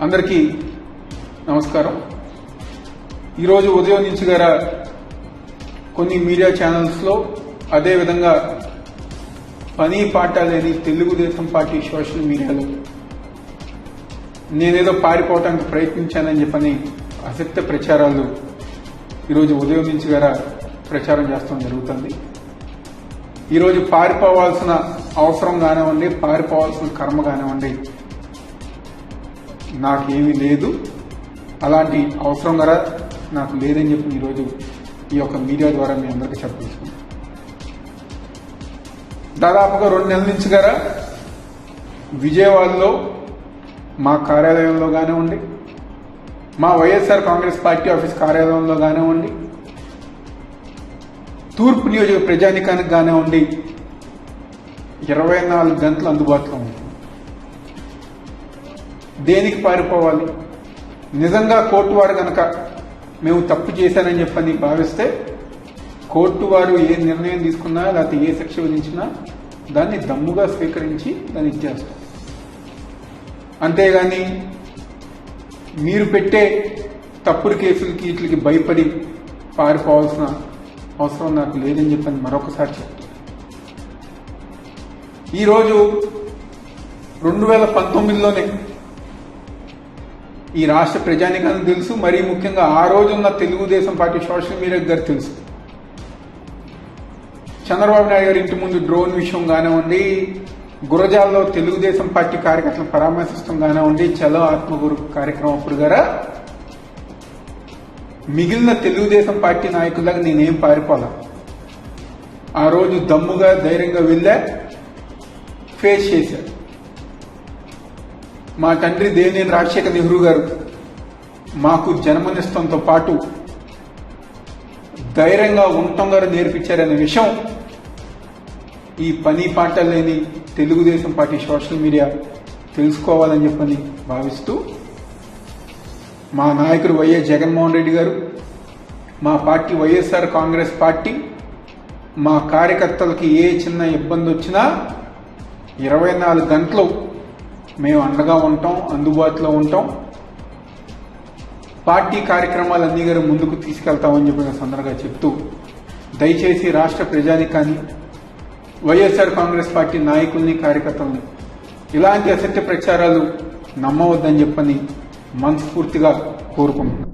అందరికీ నమస్కారం. ఈరోజు ఉదయం నుంచి గారా కొన్ని మీడియా ఛానల్స్లో అదేవిధంగా పని పాట లేని తెలుగుదేశం పార్టీ సోషల్ మీడియాలో నేనేదో పారిపోవటానికి ప్రయత్నించానని చెప్పని అసత్య ప్రచారాలు ఈరోజు ఉదయం నుంచి గారా ప్రచారం చేస్తాం జరుగుతుంది. ఈరోజు పారిపోవాల్సిన అవసరం కానివ్వండి, పారిపోవాల్సిన కర్మ కానివ్వండి, నాకేమీ లేదు, అలాంటి అవసరం కూడా నాకు లేదని చెప్పి ఈరోజు ఈ యొక్క మీడియా ద్వారా మీ అందరికీ చెప్పదలుచుకున్నాను. దాదాపుగా 2 నెలల నుంచి గారా విజయవాడలో మా కార్యాలయంలో కానివ్వండి, మా వైఎస్ఆర్ కాంగ్రెస్ పార్టీ ఆఫీస్ కార్యాలయంలో కానివ్వండి, తూర్పు నియోజక ప్రజానికానికి కానివ్వండి 24 గంటలు అందుబాటులో ఉంటుంది. దేనికి పారిపోవాలి? నిజంగా కోర్టు వారు కనుక మేము తప్పు చేశానని చెప్పని భావిస్తే కోర్టు వారు ఏ నిర్ణయం తీసుకున్నా లేకపోతే ఏ శిక్ష విధించినా దాన్ని దమ్ముగా స్వీకరించి దాన్ని ఇచ్చేస్తాం. అంతేగాని మీరు పెట్టే తప్పుడు కేసులకి వీటికి భయపడి పారిపోవాల్సిన అవసరం నాకు లేదని చెప్పని మరొకసారి చెప్తాను. ఈరోజు 2019లోనే ఈ రాష్ట్ర ప్రజానికానికి తెలుసు, మరీ ముఖ్యంగా ఆ రోజున్న తెలుగుదేశం పార్టీ సోషల్ మీడియా గారు తెలుసు. చంద్రబాబు నాయుడు గారి ఇంటి ముందు డ్రోన్ విషయం కానివ్వండి, గురజాల్లో తెలుగుదేశం పార్టీ కార్యకర్తలను పరామర్శిస్తాం కానివ్వండి, చలో ఆత్మగురు కార్యక్రమం అప్పుడు గారా మిగిలిన తెలుగుదేశం పార్టీ నాయకులకు నేనేం పారిపోలా. ఆ రోజు దమ్ముగా ధైర్యంగా వెళ్ళా, ఫేస్ చేశారు. మా తండ్రి దేవినేని రాజశేఖర నెహ్రూ గారు మాకు జన్మనిస్తంతో పాటు ధైర్యంగా ఉండటం గారు నేర్పించారనే విషయం ఈ పని పాట లేని తెలుగుదేశం పార్టీ సోషల్ మీడియా తెలుసుకోవాలని చెప్పని భావిస్తూ మా నాయకుడు వైఎస్ జగన్మోహన్ రెడ్డి గారు, మా పార్టీ వైఎస్ఆర్ కాంగ్రెస్ పార్టీ మా కార్యకర్తలకి ఏ చిన్న ఇబ్బంది వచ్చినా 24 గంటలు మేము అండగా ఉంటాం, అందుబాటులో ఉంటాం, పార్టీ కార్యక్రమాలన్నీ గారు ముందుకు తీసుకెళ్తామని చెప్పిన సందర్భంగా చెప్తూ దయచేసి రాష్ట్ర ప్రజానికాన్ని, వైఎస్ఆర్ కాంగ్రెస్ పార్టీ నాయకుల్ని, కార్యకర్తల్ని ఇలాంటి అసత్య ప్రచారాలు నమ్మవద్దని చెప్పని మనస్ఫూర్తిగా కోరుకుంటున్నాను.